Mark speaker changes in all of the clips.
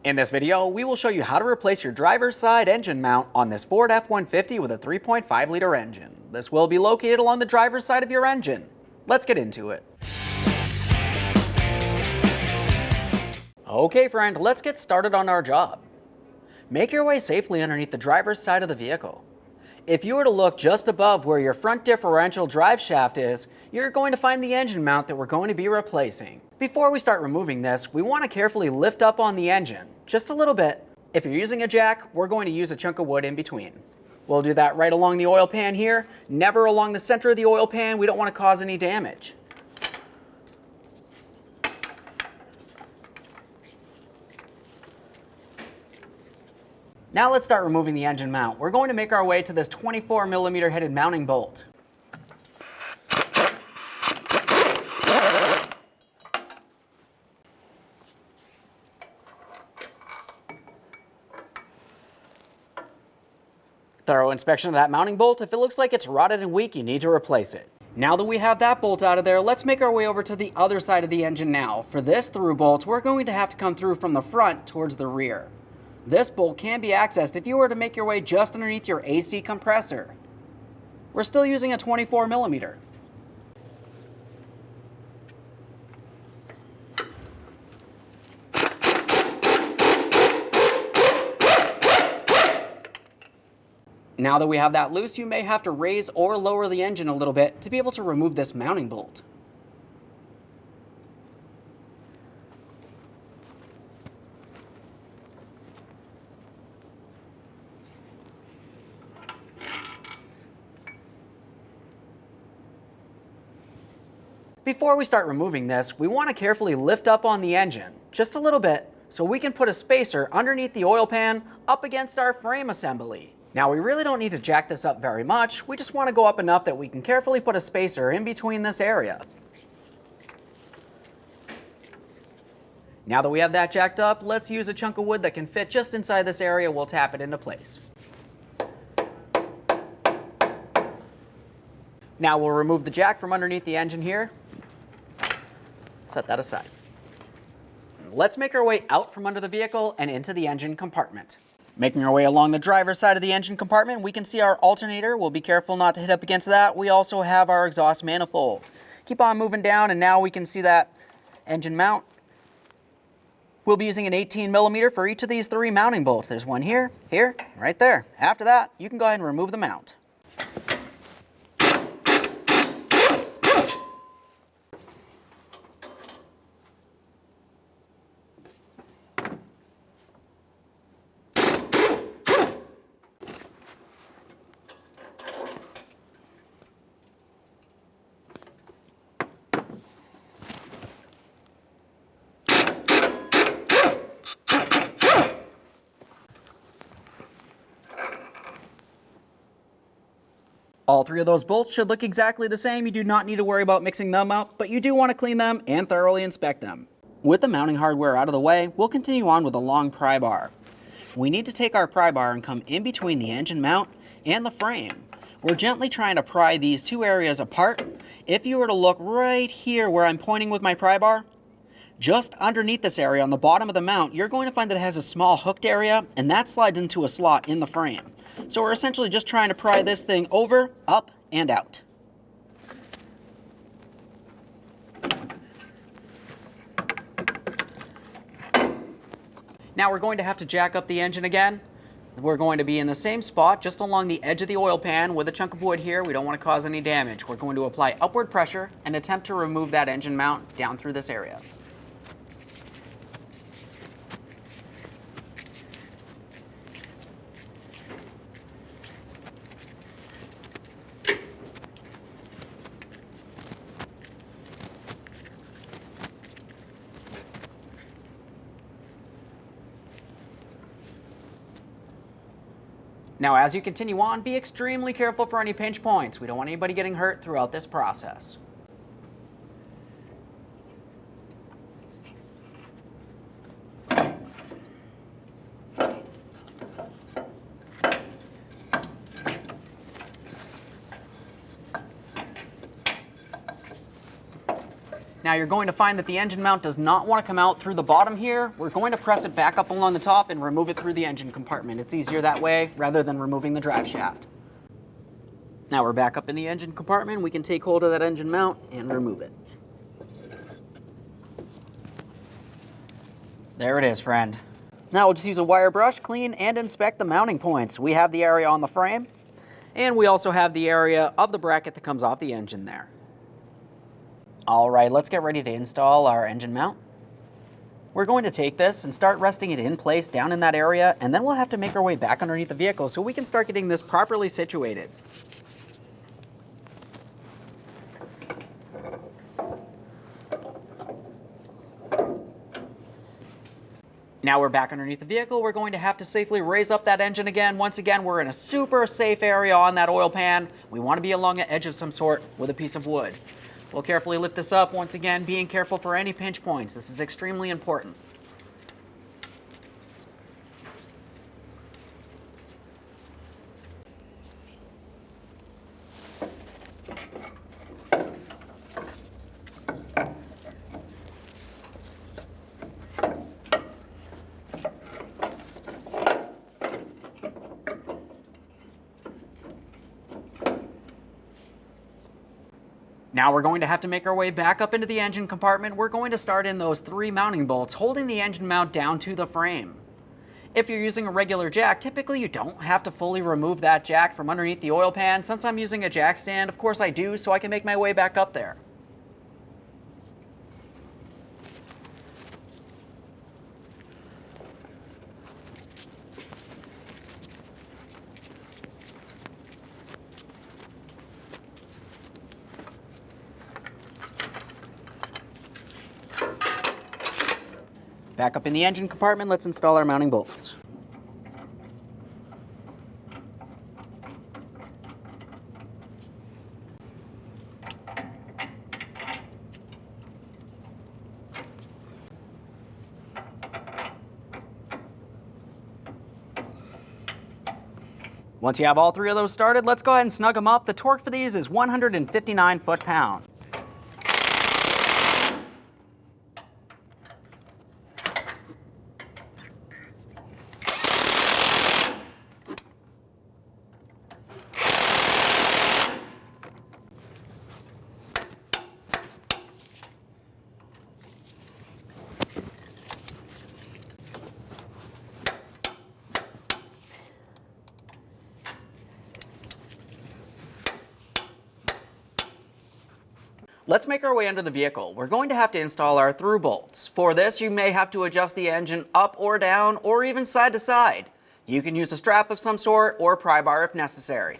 Speaker 1: In this video, we will show you how to replace your driver's side engine mount on this Ford F-150 with a 3.5-liter engine. This will be located along the driver's side of your engine. Let's get into it. Okay friend, let's get started on our job. Make your way safely underneath the driver's side of the vehicle. If you were to look just above where your front differential drive shaft is, you're going to find the engine mount that we're going to be replacing. Before we start removing this, we want to carefully lift up on the engine, just a little bit. If you're using a jack, we're going to use a chunk of wood in between. We'll do that right along the oil pan here, never along the center of the oil pan. We don't want to cause any damage. Now let's start removing the engine mount. We're going to make our way to this 24mm headed mounting bolt. Thorough inspection of that mounting bolt. If it looks like it's rotted and weak, you need to replace it. Now that we have that bolt out of there, let's make our way over to the other side of the engine now. For this through bolt, we're going to have to come through from the front towards the rear. This bolt can be accessed if you were to make your way just underneath your AC compressor. We're still using a 24mm. Now that we have that loose, you may have to raise or lower the engine a little bit to be able to remove this mounting bolt. Before we start removing this, we want to carefully lift up on the engine, just a little bit, so we can put a spacer underneath the oil pan up against our frame assembly. Now we really don't need to jack this up very much, we just want to go up enough that we can carefully put a spacer in between this area. Now that we have that jacked up, let's use a chunk of wood that can fit just inside this area. We'll tap it into place. Now we'll remove the jack from underneath the engine here. Set that aside. Let's make our way out from under the vehicle and into the engine compartment. Making our way along the driver's side of the engine compartment, we can see our alternator. We'll be careful not to hit up against that. We also have our exhaust manifold. Keep on moving down, and now we can see that engine mount. We'll be using an 18mm for each of these three mounting bolts. There's one here, here, right there. After that, you can go ahead and remove the mount. All three of those bolts should look exactly the same. You do not need to worry about mixing them up, but you do want to clean them and thoroughly inspect them. With the mounting hardware out of the way, we'll continue on with a long pry bar. We need to take our pry bar and come in between the engine mount and the frame. We're gently trying to pry these two areas apart. If you were to look right here where I'm pointing with my pry bar, just underneath this area on the bottom of the mount, you're going to find that it has a small hooked area, and that slides into a slot in the frame. So we're essentially just trying to pry this thing over, up, and out. Now we're going to have to jack up the engine again. We're going to be in the same spot, just along the edge of the oil pan with a chunk of wood here. We don't want to cause any damage. We're going to apply upward pressure and attempt to remove that engine mount down through this area. Now, as you continue on, be extremely careful for any pinch points. We don't want anybody getting hurt throughout this process. Now you're going to find that the engine mount does not want to come out through the bottom here. We're going to press it back up along the top and remove it through the engine compartment. It's easier that way rather than removing the drive shaft. Now we're back up in the engine compartment. We can take hold of that engine mount and remove it. There it is, friend. Now we'll just use a wire brush, clean and inspect the mounting points. We have the area on the frame, and we also have the area of the bracket that comes off the engine there. All right, let's get ready to install our engine mount. We're going to take this and start resting it in place down in that area, and then we'll have to make our way back underneath the vehicle so we can start getting this properly situated. Now we're back underneath the vehicle. We're going to have to safely raise up that engine again. Once again, we're in a super safe area on that oil pan. We want to be along an edge of some sort with a piece of wood. We'll carefully lift this up, once again, being careful for any pinch points. This is extremely important. Now we're going to have to make our way back up into the engine compartment. We're going to start in those 3 mounting bolts, holding the engine mount down to the frame. If you're using a regular jack, typically you don't have to fully remove that jack from underneath the oil pan. Since I'm using a jack stand, of course I do, so I can make my way back up there. Back up in the engine compartment, let's install our mounting bolts. Once you have all 3 of those started, let's go ahead and snug them up. The torque for these is 159 foot-pound. Let's make our way under the vehicle. We're going to have to install our through bolts. For this, you may have to adjust the engine up or down, or even side to side. You can use a strap of some sort or pry bar if necessary.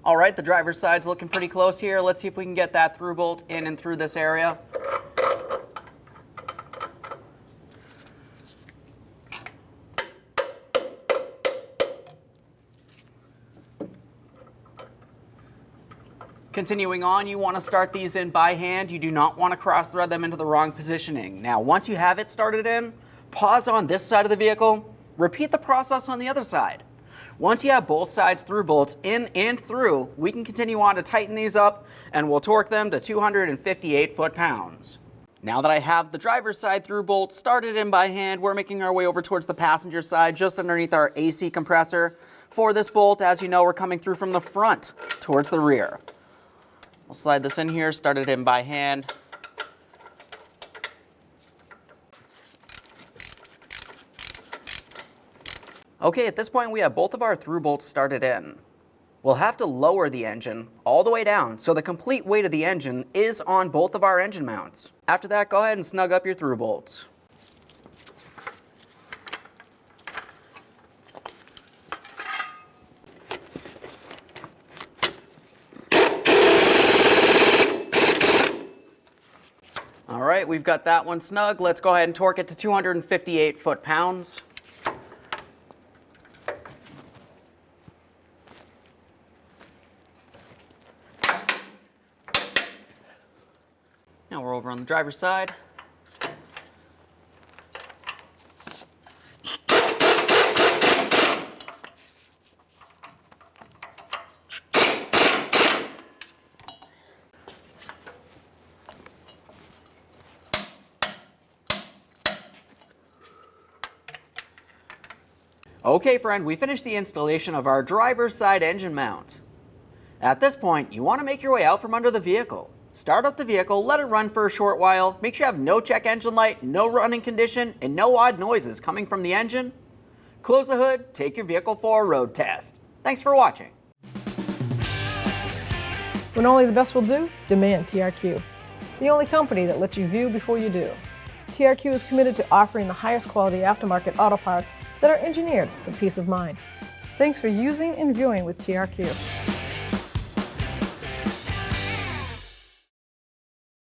Speaker 1: All right, the driver's side's looking pretty close here. Let's see if we can get that through bolt in and through this area. Continuing on, you want to start these in by hand. You do not want to cross thread them into the wrong positioning. Now, once you have it started in, pause on this side of the vehicle, repeat the process on the other side. Once you have both sides through bolts in and through, we can continue on to tighten these up, and we'll torque them to 258 foot-pounds. Now that I have the driver's side through bolt started in by hand, we're making our way over towards the passenger side, just underneath our AC compressor. For this bolt, as you know, we're coming through from the front towards the rear. We'll slide this in here, start it in by hand. Okay, at this point we have both of our through bolts started in. We'll have to lower the engine all the way down so the complete weight of the engine is on both of our engine mounts. After that, go ahead and snug up your through bolts. All right, we've got that one snug. Let's go ahead and torque it to 258 foot-pounds. Now we're over on the driver's side. Okay friend, we finished the installation of our driver's side engine mount. At this point, you want to make your way out from under the vehicle. Start up the vehicle, let it run for a short while, make sure you have no check engine light, no running condition, and no odd noises coming from the engine. Close the hood, take your vehicle for a road test. Thanks for watching.
Speaker 2: When only the best will do, demand TRQ. The only company that lets you view before you do. TRQ is committed to offering the highest quality aftermarket auto parts that are engineered for peace of mind. Thanks for using and viewing with TRQ.